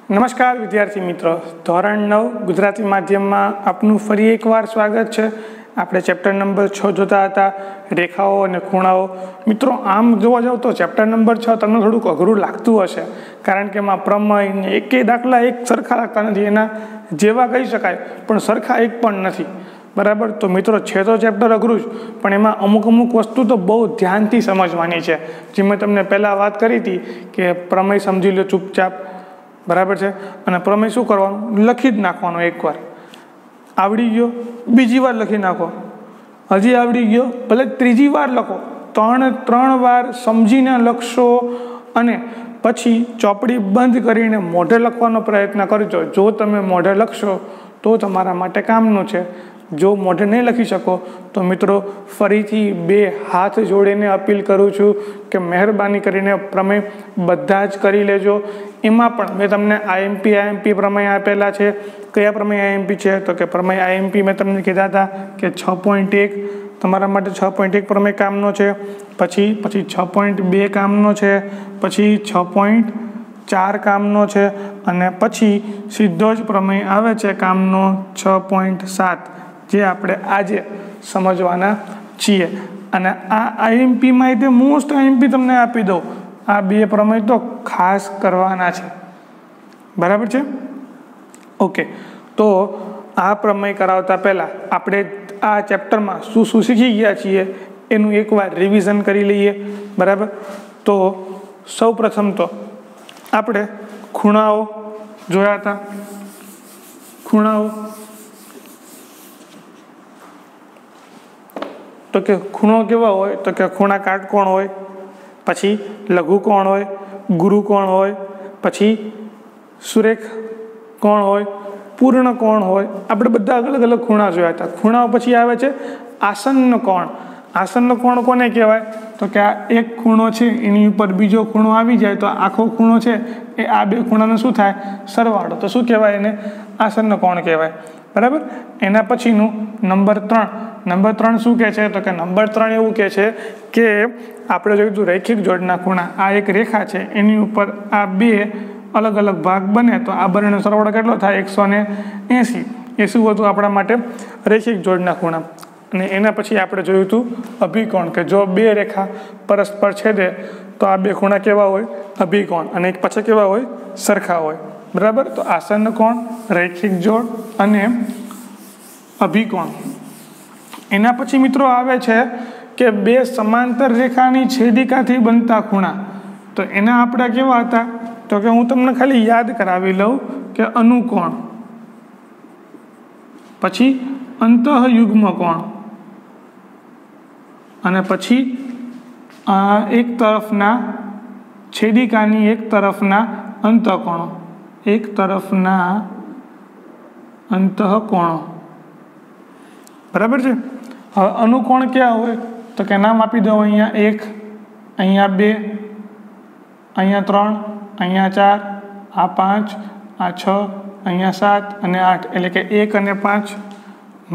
નમસ્કાર વિદ્યાર્થી મિત્રો, ધોરણ 9 ગુજરાતી માધ્યમમાં આપનું ફરી એકવાર સ્વાગત છે। આપણે ચેપ્ટર નંબર 6 જોતા હતા, રેખાઓ અને ખૂણાઓ। મિત્રો, આમ જોવા જાવ તો ચેપ્ટર નંબર 6 તમને થોડુંક અઘરું લાગતું હશે, કારણ કે એમાં પ્રમેય એકે દાખલા એક સરખા લાગતા નથી, એના જેવા કહી શકાય પણ સરખા એક પણ નથી, બરાબર। તો મિત્રો, છે તો ચેપ્ટર અઘરું જ, પણ એમાં અમુક વસ્તુ તો બહુ ધ્યાનથી સમજવાની છે। જે મેં તમને પહેલાં વાત કરી હતી કે પ્રમેય સમજી લો ચૂપચાપ, બરાબર છે। અને પ્રમેય શું કરવાનું, લખી જ નાખવાનો। એકવાર આવડી ગયો બીજી વાર લખી નાખો, હજી આવડી ગયો ભલે ત્રીજી વાર લખો, ત્રણ વાર સમજીને લખશો અને પછી ચોપડી બંધ કરીને મોઢે લખવાનો પ્રયત્ન કરજો। જો તમે મોઢે લખશો તો તમારા માટે કામનું છે। જો મોઢે નહીં લખી શકો તો મિત્રો, ફરીથી બે હાથ જોડીને અપીલ કરું છું કે મહેરબાની કરીને પ્રમેય બધા જ કરી લેજો। એમાં પણ મેં તમને આઈએમપી પ્રમેય આપેલા છે। કયા પ્રમેય આઈએમપી છે? તો કે પ્રમેય આઈએમપી મેં તમને કીધા હતા કે 6.1 તમારા માટે 6.1 પ્રમેય કામનો છે, પછી 6.2 કામનો છે, પછી 6.4 કામનો છે, અને પછી સીધો જ પ્રમેય આવે છે કામનો 6.7, જે આપણે આજે સમજવાના છીએ। અને આ આઈએમપીમાં તે મોસ્ટ આઈએમપી તમને આપી દઉં, આ બે પ્રમેય તો ખાસ કરવાના છે, બરાબર છે? ઓકે, તો આ પ્રમેય કરાવતા પહેલાં આપણે આ ચેપ્ટરમાં શું શીખી ગયા છીએ એનું એકવાર રિવિઝન કરી લઈએ, બરાબર? તો સૌ પ્રથમ તો આપણે ખૂણાઓ જોયા હતા। ખૂણાઓ તો કે ખૂણો કેવા હોય, તો કે ખૂણા કાટકોણ હોય, પછી લઘુકોણ હોય, ગુરુકોણ હોય, પછી સુરેખ કોણ હોય, પૂર્ણ કોણ હોય। આપણે બધા અલગ અલગ ખૂણા જોયા હતા। ખૂણાઓ પછી આવે છે આસન્ન કોણ। આસન્ન કોણ કોને કહેવાય? તો કે આ એક ખૂણો છે એની ઉપર બીજો ખૂણો આવી જાય તો આખો ખૂણો છે એ આ બે ખૂણાનો શું થાય, સરવાળો, તો શું કહેવાય એને? આસન્ન કોણ કહેવાય, બરાબર? એના પછીનું નંબર 3 નંબર 3 શું કહે છે? તો કે નંબર 3 એવું કહે છે કે આપણે જોઈતું રેખિક જોડના ખૂણા, આ એક રેખા છે એની ઉપર આ બે અલગ અલગ ભાગ બને તો આ બંનેનો સરવાળો કેટલો થાય? 180। એ શું હતું આપણા માટે? રેખિક જોડના ખૂણા। અને એના પછી આપણે જોયું હતું અભિકોણ, કે જો બે રેખા પરસ્પર છેદે તો આ બે ખૂણા કેવા હોય? અભિકોણ। અને એક પછી કેવા હોય? સરખા હોય, બરાબર? તો આસન્ન કોણ, રેખિક જોડ અને અભિકોણ। એના પછી મિત્રો આવે છે કે બે સમાંતર રેખાની છેદિકાથી બનતા ખૂણા, તો એના આપણે કેવા હતા? તો કે હું તમને ખાલી યાદ કરાવી લઉં કે અનુકોણ, પછી અંતઃયુગ્મ કોણ, અને પછી એક તરફના છેદિકાની એક તરફના અંતઃકોણો, એક તરફના અંતઃકોણો, બરાબર છે? હવે અનુકોણ ક્યાં હોય? તો કે નામ આપી દો, અહીંયા 1, અહીંયા 2, અહીંયા 3, અહીંયા 4, આ 5, આ 6, અહીંયા 7 અને 8, એટલે કે 1 અને 5,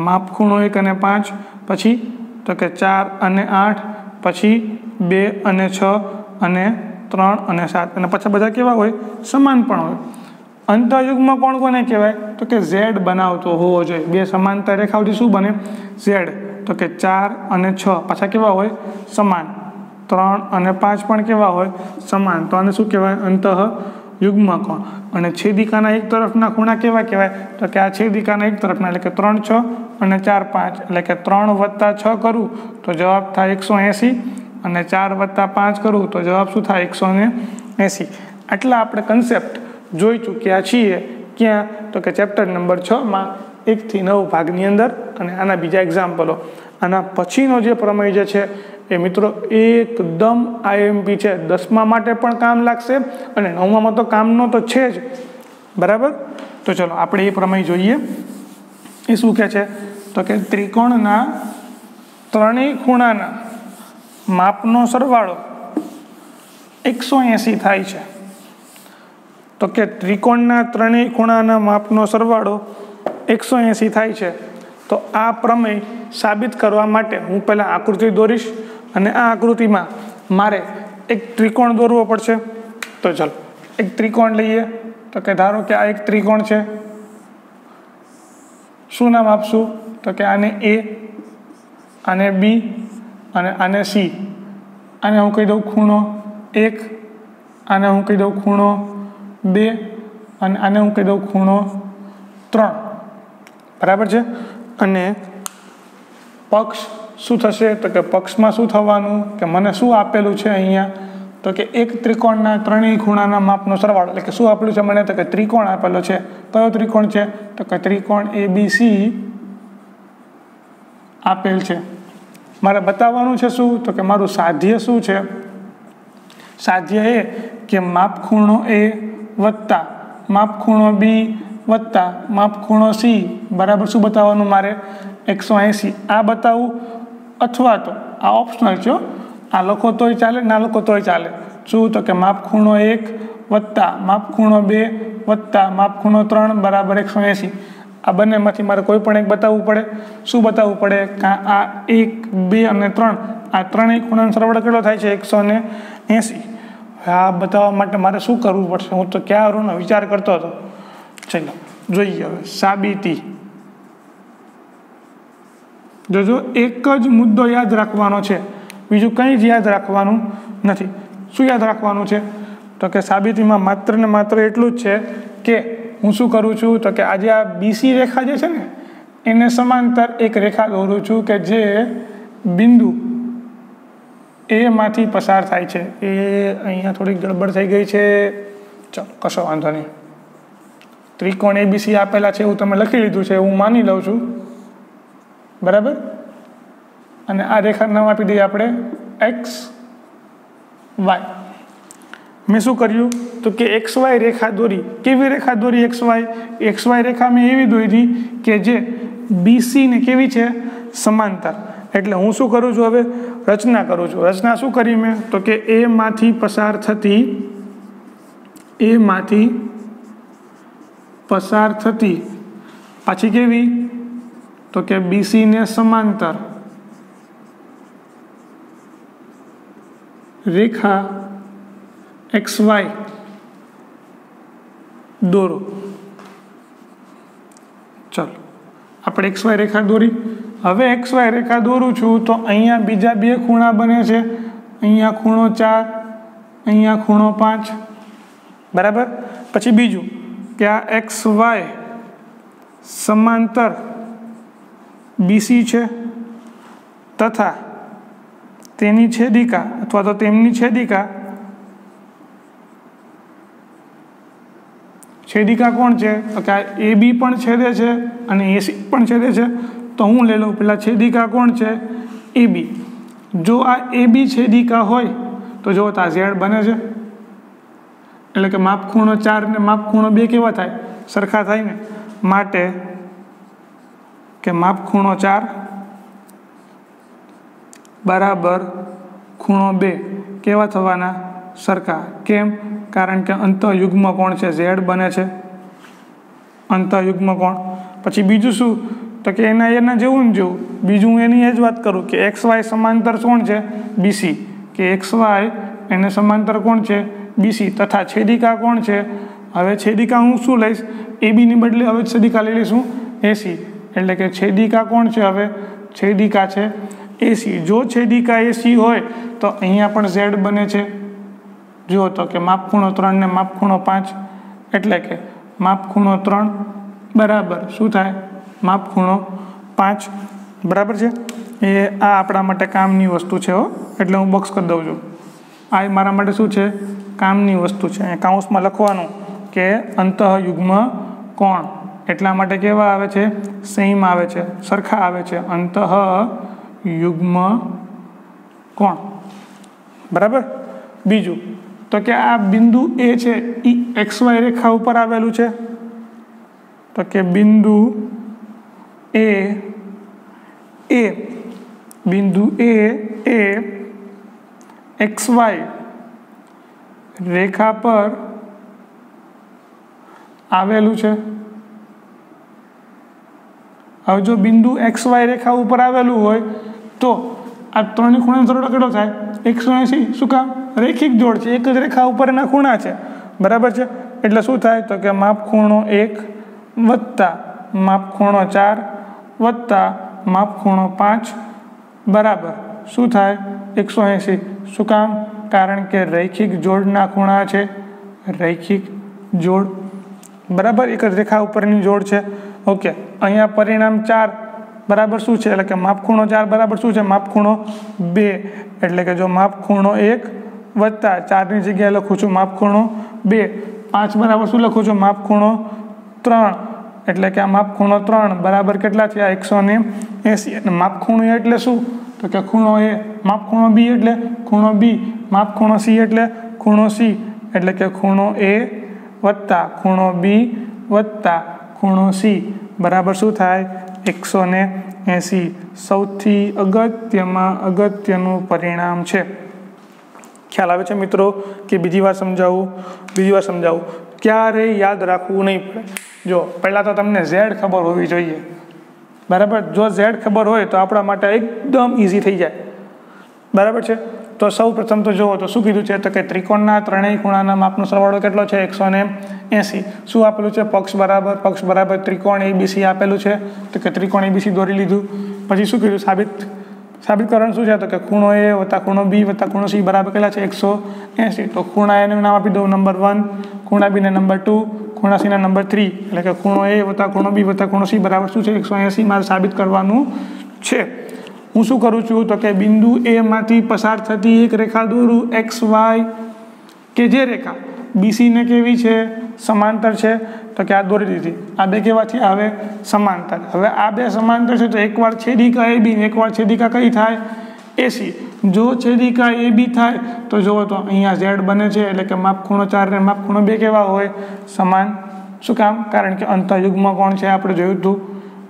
માપખૂણો 1 અને 5, પછી તો કે 4 અને 8, પછી 2 અને 6 અને 3 અને 7, અને પછી બધા કેવા હોય? સમાન પણ હોય। અંતઃયુગ્મ કોણ કોને કહેવાય? તો કે ઝેડ બનાવતો હોવો જોઈએ। બે સમાંતર રેખાઓથી શું બને? ઝેડ। તો કે 4 અને 6 પાછા કેવા હોય? સમાન। 3 અને 5 પણ કેવા હોય? સમાન। તો આને શું કહેવાય? અંતઃયુગ્મ કોણ। અને છેદિકાના એક તરફના ખૂણા કેવા કહેવાય? તો કે આ છેદિકાના એક તરફના, એટલે કે 3, 6 અને 4, 5, એટલે કે 3 + 6 કરું તો જવાબ થાય 180, અને 4 + 5 કરું તો જવાબ શું થાય? 180। આટલા આપણે કન્સેપ્ટ જોઈ ચૂક્યા છીએ। ક્યાં? તો કે ચેપ્ટર નંબર 6માં 1 થી 9 ભાગની અંદર, અને આના બીજા એક્ઝામ્પલો। આના પછીનો જે પ્રમેય જે છે એ મિત્રો એકદમ આઈએમપી છે, 10મા માટે પણ કામ લાગશે અને 9મામાં તો કામનો તો છે જ, બરાબર? તો ચલો આપણે એ પ્રમેય જોઈએ। એ શું કહે છે? તો કે ત્રિકોણના ત્રણેય ખૂણાના માપનો સરવાળો 180 થાય છે। તો કે ત્રિકોણના ત્રણેય ખૂણાના માપનો સરવાળો 180 થાય છે। તો આ પ્રમેય સાબિત કરવા માટે હું પહેલાં આકૃતિ દોરીશ, અને આ આકૃતિમાં મારે એક ત્રિકોણ દોરવો પડશે। તો ચાલો એક ત્રિકોણ લઈએ। તો કે ધારો કે આ એક ત્રિકોણ છે, શું નામ આપશું? તો કે આને એ, આને બી અને આને સી. આને હું કહી દઉં ખૂણો 1, આને હું કહી દઉં ખૂણો 2 અને આને હું કહી દઉં ખૂણો 3. બરાબર છે. અને પક્ષ શું થશે? તો કે પક્ષમાં શું થવાનું કે મને શું આપેલું છે અહીંયા? તો કે એક ત્રિકોણના ત્રણેય ખૂણાના માપનો સરવાળો. એટલે કે શું આપેલું છે મને? તો કે ત્રિકોણ આપેલો છે. કયો ત્રિકોણ છે? તો કે ત્રિકોણ ABC આપેલ છે. મારે બતાવવાનું છે શું? તો કે મારું સાધ્ય શું છે? સાધ્ય એ કે માપ ખૂણો A વત્તા માપ ખૂણો B વત્તા માપ ખૂણો C બરાબર શું બતાવવાનું મારે? 180. આ બતાવું અથવા તો આ ઓપ્શનલ છે, આ લખો તોય ચાલે, ના લખો તોય ચાલે. શું? તો કે માપ ખૂણો 1 વત્તા માપ ખૂણો 2 વત્તા માપ ખૂણો 3 બરાબર 180. આ બંનેમાંથી મારે કોઈ પણ એક બતાવવું પડે. શું બતાવવું પડે? આ 1, 2 અને 3 આ ત્રણેય ખૂણાનો સરવાળો કેટલો થાય છે? 180. આ બતાવવા માટે મારે શું કરવું પડશે? હું તો ક્યારનો વિચાર કરતો હતો. ચલો જોઈએ હવે સાબિતી. જોજો એક જ મુદ્દો યાદ રાખવાનો છે, બીજું કંઈ જ યાદ રાખવાનું નથી. શું યાદ રાખવાનું છે? તો કે સાબિતીમાં માત્ર ને માત્ર એટલું જ છે કે હું શું કરું છું? તો કે આજે આ BC રેખા જે છે ને એને સમાંતર એક રેખા દોરું છું કે જે બિંદુ A માંથી પસાર થાય છે. એ અહીંયા થોડીક ગડબડ થઈ ગઈ છે. ચાલો કશો વાંધો નહીં. ત્રિકોણ ABC આપેલા છે એવું તમે લખી લીધું છે, હું માની લઉં છું. બરાબર. અને આ રેખા નામ આપી દઈએ આપણે XY. મેં શું કર્યું? તો કે XY રેખા દોરી. કેવી રેખા દોરી? XY રેખા મેં એવી દોરી કે જે BC ને કેવી છે? સમાંતર. એટલે હું શું કરું છું? હવે રચના કરું છું. રચના શું કરી મેં? તો કે A માંથી પસાર થતી પાછી કેવી? તો કે BC ને સમાંતર રેખા XY દોરો. ચાલો આપણે XY રેખા દોરી. હવે XY રેખા દોરું છું તો અહીંયા બીજા બે ખૂણા બને છે. અહીંયા ખૂણો 4, અહીંયા ખૂણો 5. બરાબર. પછી બીજું કે આ XY સમાંતર BC છે તથા તેની છેદિકા અથવા તો તેમની છેદિકા કોણ છે? તો કે આ AB પણ છેદે છે અને AC પણ છેદે છે. તો હું લઈ લઉં પેલા છેદિકા કોણ છે? AB. જો આ AB છેદિકા હોય તો જો આ Z બને છે. એટલે કે માપ ખૂણો 4 ને માપ ખૂણો 2 કેવા થાય? સરખા થાય ને. માટે કે માપ ખૂણો 4 બરાબર ખૂણો 2 કેવા થવાના? સરખા. કેમ? કારણ કે અંતઃયુગ્મ કોણ છે? Z બને છે અંતઃયુગ્મ કોણ. પછી બીજું શું? તો કે એના જેવું ને જેવું બીજું હું એની એ જ વાત કરું કે XY સમાંતર કોણ છે? BC. કે XY એને સમાંતર કોણ છે? BC તથા છેદિકા કોણ છે? હવે છેદિકા હું શું લઈશ? AB ની બદલે હવે છેદિકા લઈ લઈશું AC. એટલે કે છેદિકા કોણ છે? હવે છેદિકા છે AC. જો છેદિકા AC હોય તો અહીંયા પણ Z બને છે. જો તો કે માપ ખૂણો 3 ને માપ ખૂણો 5. એટલે કે માપ ખૂણો 3 બરાબર શું થાય? માપ ખૂણો 5. બરાબર છે. એ આ આપણા માટે કામની વસ્તુ છે હો. એટલે હું બોક્સ કરી દઉં છું. આ મારા માટે શું છે? કામની વસ્તુ છે. અહીંયા કાઉન્સમાં લખવાનું કે અંતઃયુગ્મ કોણ. એટલા માટે કેવા આવે છે? સેમ આવે છે, સરખા આવે છે. અંતઃયુગ્મ કોણ. બરાબર. બીજું તો કે આ બિંદુ A છે એ XY રેખા ઉપર આવેલું છે. તો કે બિંદુ A એ XY રેખા પર આવેલું છે. હવે જો બિંદુ XY રેખા ઉપર આવેલું હોય તો આ ત્રણેય ખૂણાનો સરવાળો કેટલો થાય? 180. શું કામ? રેખિક જોડ છે, એક જ રેખા ઉપર એના ખૂણા છે. બરાબર છે. એટલે શું થાય તો કે માપ ખૂણો 1 વત્તા માપ ખૂણો 4 વત્તા માપ ખૂણો 5 બરાબર શું થાય 180. શું કામ? કારણ કે રૈખિક જોડના ખૂણા છે, રૈખિક જોડ બરાબર એક જ રેખા ઉપરની જોડ છે. ઓકે, અહીંયા પરિણામ 4 બરાબર શું છે એટલે કે માપ ખૂણો 4 બરાબર શું છે માપ ખૂણો 2. એટલે કે જો માપ ખૂણો 1 વત્તા 4ની જગ્યાએ લખું છું માપ ખૂણો 2, 5 બરાબર શું લખું છું માપ ખૂણો 3. એટલે કે આ માપ ખૂણો 3 બરાબર કેટલા થયા 180. અને માપ ખૂણો એટલે શું તો કે ખૂણો એ, માપ ખૂણો બી એટલે ખૂણો બી, માપ ખૂણો સી એટલે ખૂણો સી. એટલે કે ખૂણો એ વત્તા ખૂણો બી વત્તા ખૂણો સી બરાબર શું થાય 180. સૌથી અગત્યનું પરિણામ છે. ખ્યાલ આવે છે મિત્રો કે બીજી વાર સમજાવું ક્યારેય યાદ રાખવું નહીં પડે. જો પહેલાં તો તમને ઝેડ ખબર હોવી જોઈએ બરાબર. જો ઝેડ ખબર હોય તો આપણા માટે એકદમ ઇઝી થઈ જાય બરાબર છે. તો સૌ પ્રથમ તો જુઓ તો શું કીધું છે તો કે ત્રિકોણના ત્રણેય ખૂણાના માપનો સરવાળો કેટલો છે 180. શું આપેલું છે પક્ષ બરાબર ત્રિકોણ ABC આપેલું છે તો કે ત્રિકોણ ABC દોરી લીધું. પછી શું કીધું સાબિત કરવાનું શું છે તો કે ખૂણો એ વત્તા ખૂણો બી વત્તા ખૂણો સી બરાબર કેટલા છે 180. તો ખૂણા એનું નામ આપી દઉં નંબર 1, ખૂણા બીને નંબર 2, ખૂણા સીના નંબર 3. એટલે કે ખૂણો એ વત્તા ખૂણો બી વત્તા ખૂણો સી બરાબર શું છે 180 મારે સાબિત કરવાનું છે. હું શું કરું છું તો કે બિંદુ એ માંથી પસાર થતી એક રેખા દોરું XY કે જે રેખા BC ને કેવી છે સમાંતર છે તો કે આ દોરી દીધી. આ બે કેવાથી આવે સમાંતર. હવે આ બે સમાંતર છે તો એકવાર છેદિકા AB ને એકવાર છેદિકા કઈ થાય AC. જો છેદિકા AB થાય તો જુઓ તો અહીંયા Z બને છે એટલે કે માપ ખૂણો 4 ને માપ ખૂણો 2 કેવા હોય સમાન. શું કામ? કારણ કે અંતઃયુગ્મ કોણ છે આપણે જોયું હતું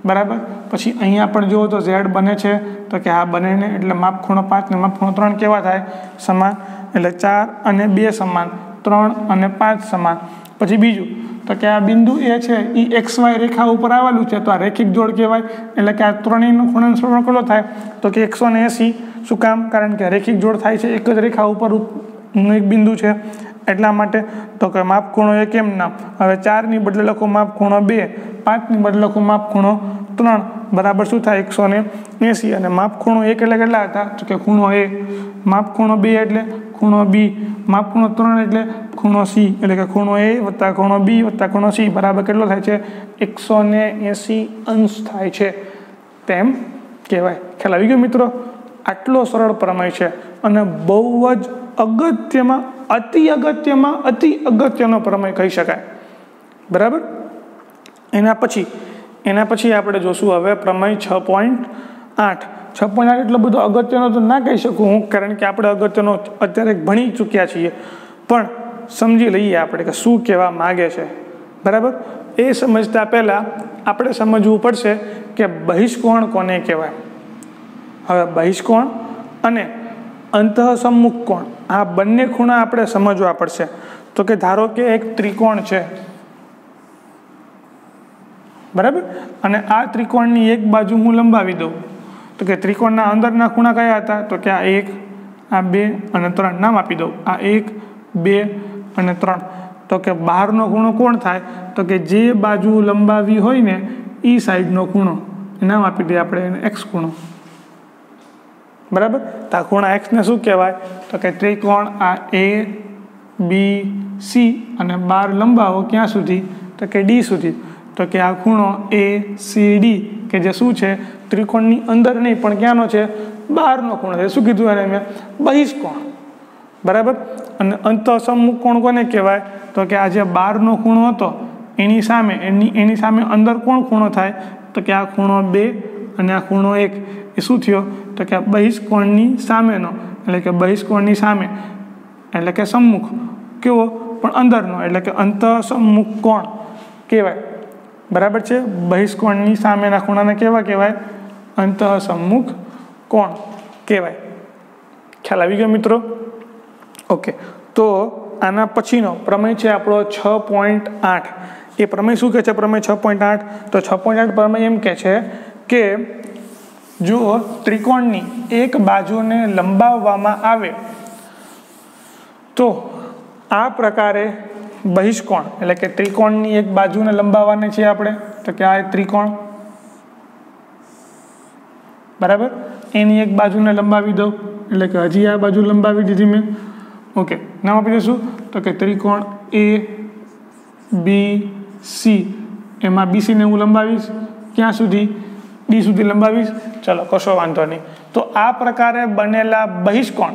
બરાબર. પછી અહીંયા પણ જુઓ તો Z બને છે તો કે આ બને ને એટલે માપ ખૂણો 5 ને માપ ખૂણો 3 કેવા થાય સમાન. એટલે 4 અને 2 સમાન, 3 અને 5 સમાન. પછી બીજું તો કે આ બિંદુ એ છે એ XY રેખા ઉપર આવેલું છે તો આ રેખિક જોડ કહેવાય. એટલે કે આ ત્રણેયનો ખૂણાનો સરવાળો કેટલો થાય તો કે 180. શું કામ? કારણ કે રેખિક જોડ થાય છે એક જ રેખા ઉપરનું એક બિંદુ છે એટલા માટે. તો કે માપ ખૂણો એ કેમ નામ? હવે 4ની બદલે લખો માપ ખૂણો 2, 5ની બદલે લખો માપ ખૂણો 3 બરાબર શું થાય 180. અને માપ ખૂણો 1 એટલે કેટલા હતા તો કે ખૂણો એ, માપ ખૂણો 2 એટલે ખૂણો બી, માપ ખૂણો 3 એટલે ખૂણો સી. એટલે કે ખૂણો એ વત્તા ખૂણો બી વત્તા ખૂણો સી બરાબર કેટલો થાય છે 180 અંશ થાય છે તેમ કહેવાય. ખ્યાલ આવી ગયો મિત્રો? આટલો સરળ પ્રમેય છે અને બહુ જ અતિ અગત્યનો પ્રમેય કહી શકાય બરાબર. એના પછી આપણે જોશું હવે પ્રમેય 6.8. 6.8 એટલો બધો અગત્યનો તો ના કહી શકું હું, કારણ કે આપણે અગત્યનો અત્યારે ભણી ચૂક્યા છીએ, પણ સમજી લઈએ આપણે કે શું કહેવા માગે છે બરાબર. એ સમજતા પહેલાં આપણે સમજવું પડશે કે બહિષ્કોણ કોને કહેવાય. હવે બહિષ્કોણ અને અંતઃસમ્મુખ કોણ આ બંને ખૂણા આપણે સમજવા પડશે. તો કે ધારો કે એક ત્રિકોણ છે બરાબર, અને આ ત્રિકોણની એક બાજુ હું લંબાવી દઉં તો કે ત્રિકોણના અંદરના ખૂણા કયા હતા તો કે આ 1, આ 2 અને 3 નામ આપી દઉં. આ 1, 2 અને 3. તો કે બહારનો ખૂણો કોણ થાય તો કે જે બાજુ લંબાવી હોય ને એ સાઈડનો ખૂણો નામ આપી દઈએ આપણે એને x ખૂણો બરાબર. તો આ ખૂણા x ને શું કહેવાય તો કે ત્રિકોણ આ ABC અને બાર લંબાવો ક્યાં સુધી તો કે D સુધી. તો કે આ ખૂણો ACD કે જે શું છે ત્રિકોણની અંદર નહીં પણ ક્યાંનો છે બહારનો ખૂણો છે. શું કીધું એને મેં બહિષ્કોણ બરાબર. અને અંતઃસમ્મુખ કોણ કોને કહેવાય તો કે આ જે બહારનો ખૂણો હતો એની સામે અંદર કોણ ખૂણો થાય તો કે આ ખૂણો 2 અને આ ખૂણો 1 એ શું થયો તો કે બહિષ્કોણની સામેનો, એટલે કે બહિષ્કોણની સામે એટલે કે સમ્મુખ કેવો પણ અંદરનો, એટલે કે અંતઃસમ્મુખ કોણ કહેવાય બરાબર છે. બહિષ્કોણની સામેના ખૂણાને કેવા કહેવાય અંતઃસમ્મુખ કોણ કહેવાય. ખ્યાલ આવી ગયો મિત્રો? ઓકે, તો આના પછીનો પ્રમેય છે આપણો 6.8. એ પ્રમેય શું કહે છે પ્રમેય 6.8? તો 6.8 પ્રમેય એમ કહે છે કે જો ત્રિકોણની એક બાજુને લંબાવવામાં આવે તો આ પ્રકારે બહિષ્કોણ એટલે કે ત્રિકોણની એક બાજુને લંબાવવાની છે આપણે, તો કે આ ત્રિકોણ, બરાબર, એની એક બાજુને લંબાવી દઉં, એટલે કે હજી આ બાજુ લંબાવી દીધી મેં. ઓકે, નામ આપી દઈશું તો કે ત્રિકોણ એ બી સી, એમાં બીસીને હું લંબાવીશ ક્યાં સુધી? ડી સુધી લંબાવીશ. ચલો, કશો વાંધો નહીં. તો આ પ્રકારે બનેલા બહિષ્કોણ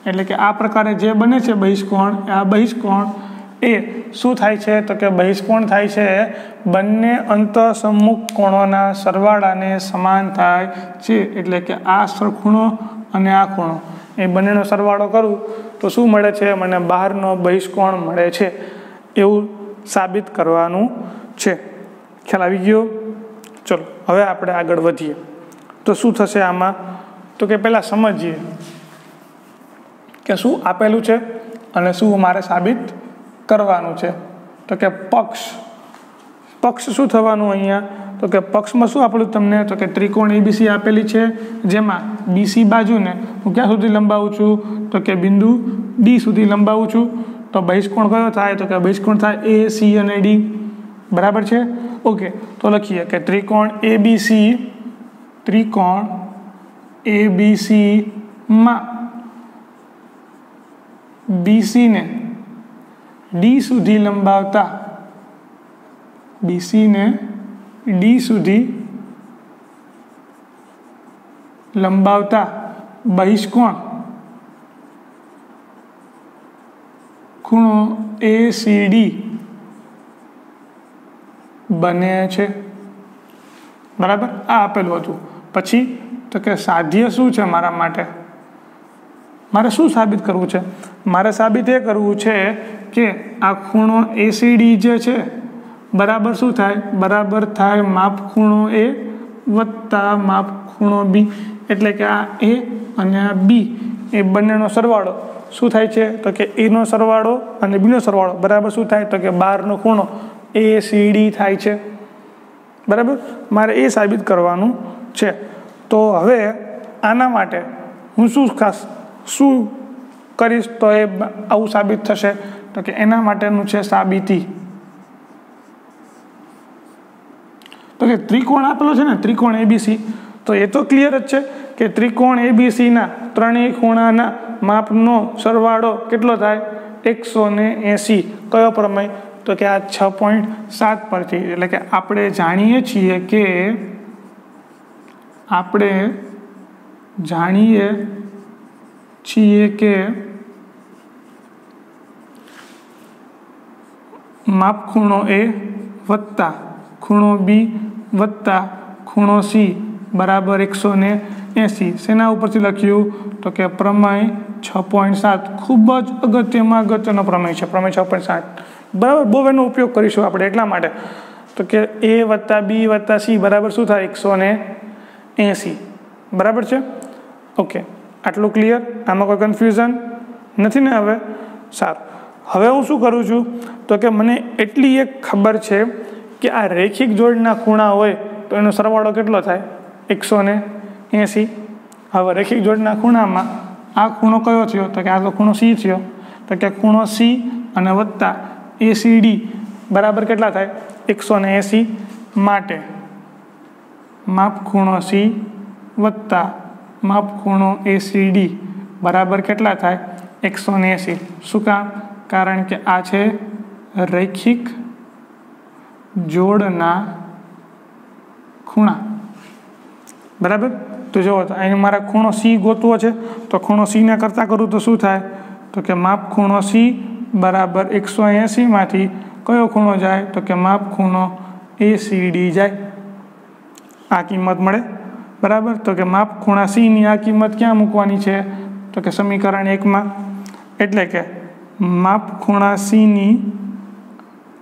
એટલે કે આ પ્રકારે જે બને છે બહિષ્કોણ, આ બહિષ્કોણ એ શું થાય છે? તો કે બહિષ્કોણ થાય છે બંને અંતઃસમ્મુખ કોણોના સરવાળાને સમાન થાય છે. એટલે કે આ ખૂણો અને આ ખૂણો એ બંનેનો સરવાળો કરું તો શું મળે છે? મને બહારનો બહિષ્કોણ મળે છે. એવું સાબિત કરવાનું છે. ખ્યાલ આવી ગયો? ચલો, હવે આપણે આગળ વધીએ. તો શું થશે આમાં? તો કે પહેલાં સમજીએ કે શું આપેલું છે અને શું મારે સાબિત કરવાનું છે. તો કે પક્ષ શું થવાનું અહીંયા? તો કે પક્ષમાં શું આપેલું તમને? તો કે ત્રિકોણ એબીસી આપેલી છે, જેમાં બીસી બાજુને હું ક્યાં સુધી લંબાવું છું? તો કે બિંદુ ડી સુધી લંબાવું છું. તો બહિષ્કોણ કયો થાય? તો કે બહિષ્કોણ થાય એ, સી અને ડી. બરાબર છે? ઓકે, તો લખીએ કે ત્રિકોણ એબીસીમાં બીસીને ડી સુધી લંબાવતા, બીસીને ડી સુધી લંબાવતા બહિષ્કોણ ખૂણો એસીડી બને છે. બરાબર, આ આપેલું હતું. પછી તો કે સાધ્ય શું છે મારા માટે? મારે શું સાબિત કરવું છે? મારે સાબિત એ કરવું છે કે આ ખૂણો એસીડી જે છે બરાબર શું થાય? બરાબર થાય માપ ખૂણો એ વત્તા માપ ખૂણો બી. એટલે કે આ એ અને આ બી એ બંનેનો સરવાળો શું થાય છે? તો કે એનો સરવાળો અને બીનો સરવાળો બરાબર શું થાય? તો કે બહારનો ખૂણો એસીડી થાય છે. બરાબર, મારે એ સાબિત કરવાનું છે. તો હવે આના માટે હું શું કરીશ તો એ આવું સાબિત થશે? તો કે એના માટેનું છે સાબિતી. તો કે ત્રિકોણ આપેલો છે ને, ત્રિકોણ એબીસી, તો એ તો ક્લિયર જ છે કે ત્રિકોણ એબીસીના ત્રણેય ખૂણાના માપનો સરવાળો કેટલો થાય? 180. કયો પ્રમેય? તો કે આ 6.7 પરથી. એટલે કે આપણે જાણીએ છીએ કે માપ ખૂણો એ વત્તા ખૂણો બી વત્તા ખૂણો સી બરાબર 180. શેના ઉપરથી લખ્યું? તો કે પ્રમેય 6.7. ખૂબ જ અગત્યનો પ્રમેય છે, પ્રમેય 6.7. બરાબર, બહુ એનો ઉપયોગ કરીશું આપણે એટલા માટે. તો કે એ વત્તા બી વત્તા સી બરાબર શું થાય? 180. બરાબર છે? ઓકે, આટલું ક્લિયર? આમાં કોઈ કન્ફ્યુઝન નથી ને? હવે સારું. હવે હું શું કરું છું? તો કે મને એટલી એક ખબર છે કે આ રેખિક જોડના ખૂણા હોય તો એનો સરવાળો કેટલો થાય? 180. હવે રેખિક જોડના ખૂણામાં આ ખૂણો કયો થયો? તો કે આ તો ખૂણો સી થયો. તો કે ખૂણો સી અને વત્તા એસીડી બરાબર કેટલા થાય? 180. માટે માપ ખૂણો સી વત્તા માપ ખૂણો એસીડી બરાબર કેટલા થાય? 180. શું કામ? કારણ કે આ છે રૈખિક જોડના ખૂણા. બરાબર, તો જુઓ, તો અહીં મારા ખૂણો સી ગોતવો છે. તો ખૂણો સીને કરતાં કરું તો શું થાય? તો કે માપ ખૂણો સી બરાબર 180 માંથી કયો ખૂણો જાય? તો કે માપ ખૂણો એસીડી જાય. આ કિંમત મળે. બરાબર, તો કે માપ ખૂણા સીની આ કિંમત ક્યાં મૂકવાની છે? તો કે સમીકરણ 1માં. એટલે કે માપ ખૂણા સીની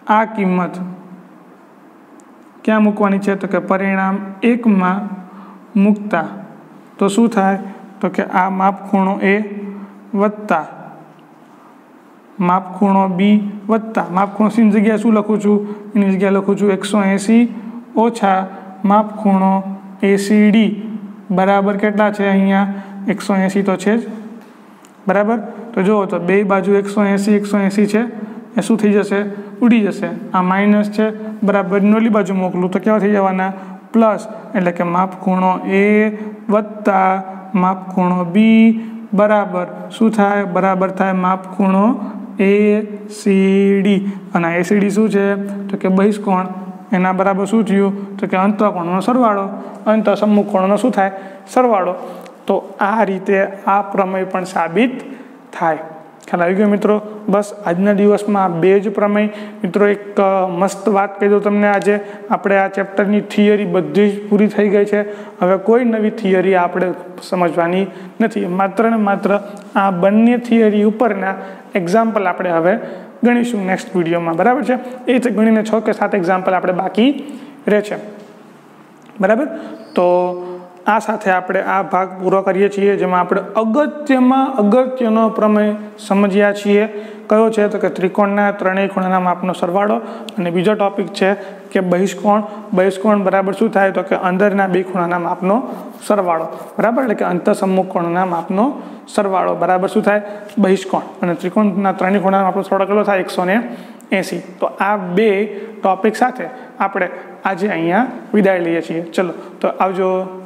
આ કિંમત ક્યાં મૂકવાની છે? તો કે પરિણામ 1માં મૂકતા તો શું થાય? તો કે આ માપ ખૂણો એ વત્તા માપ ખૂણો બી વત્તા માપ ખૂણો સીની જગ્યાએ શું લખું છું? એની જગ્યાએ લખું છું 180 ઓછા માપ ખૂણો એસીડી બરાબર કેટલા છે? અહીંયા 180 તો છે જ. બરાબર, તો જુઓ, તો બે બાજુ 180 છે. એ શું થઈ જશે? ઉડી જશે. આ માઇનસ છે બરાબર ઓલી બાજુ મોકલું તો કેવા થઈ જવાના? પ્લસ. એટલે કે માપ ખૂણો એ વત્તા માપ ખૂણો બી બરાબર શું થાય? બરાબર થાય માપ ખૂણો ACD. અને ACD શું છે? તો કે બહિષ્કોણ. એના બરાબર શું થયું? તો કે અંતઃકોણનો સરવાળો. અંતઃસમ્મુખ કોણનો શું થાય? સરવાળો. તો આ રીતે આ પ્રમેય પણ સાબિત થાય. ખ્યાલ આવી ગયો મિત્રો? બસ આજના દિવસમાં 2 જ પ્રમેય. મિત્રો એક મસ્ત વાત કહી દઉં તમને, આજે આપણે આ ચેપ્ટરની થિયરી બધી જ પૂરી થઈ ગઈ છે. હવે કોઈ નવી થિયરી આપણે સમજવાની નથી. માત્ર ને માત્ર આ બંને થિયરી ઉપરના એક્ઝામ્પલ આપણે હવે ગણીશું નેક્સ્ટ વિડીયોમાં. બરાબર છે? એ જ ગણીને 6 કે 7 એક્ઝામ્પલ આપણે બાકી રહે છે. બરાબર? તો આ સાથે આપણે આ ભાગ પૂરો કરીએ છીએ, જેમાં આપણે અગત્યનો પ્રમેય સમજ્યા છીએ. કયો છે? તો કે ત્રિકોણના ત્રણેય ખૂણાના માપનો સરવાળો. અને બીજો ટોપિક છે કે બહિષ્કોણ. બહિષ્કોણ બરાબર શું થાય? તો કે અંદરના 2 ખૂણાના માપનો સરવાળો. બરાબર? એટલે કે અંતઃસમ્મુખ કોણના માપનો સરવાળો બરાબર શું થાય? બહિષ્કોણ. અને ત્રિકોણના ત્રણેય ખૂણાના માપનો સરવાળો કેટલો થાય? 180. તો આ 2 ટોપિક સાથે આપણે આજે અહીંયા વિદાય લઈએ છીએ. ચલો તો આવજો.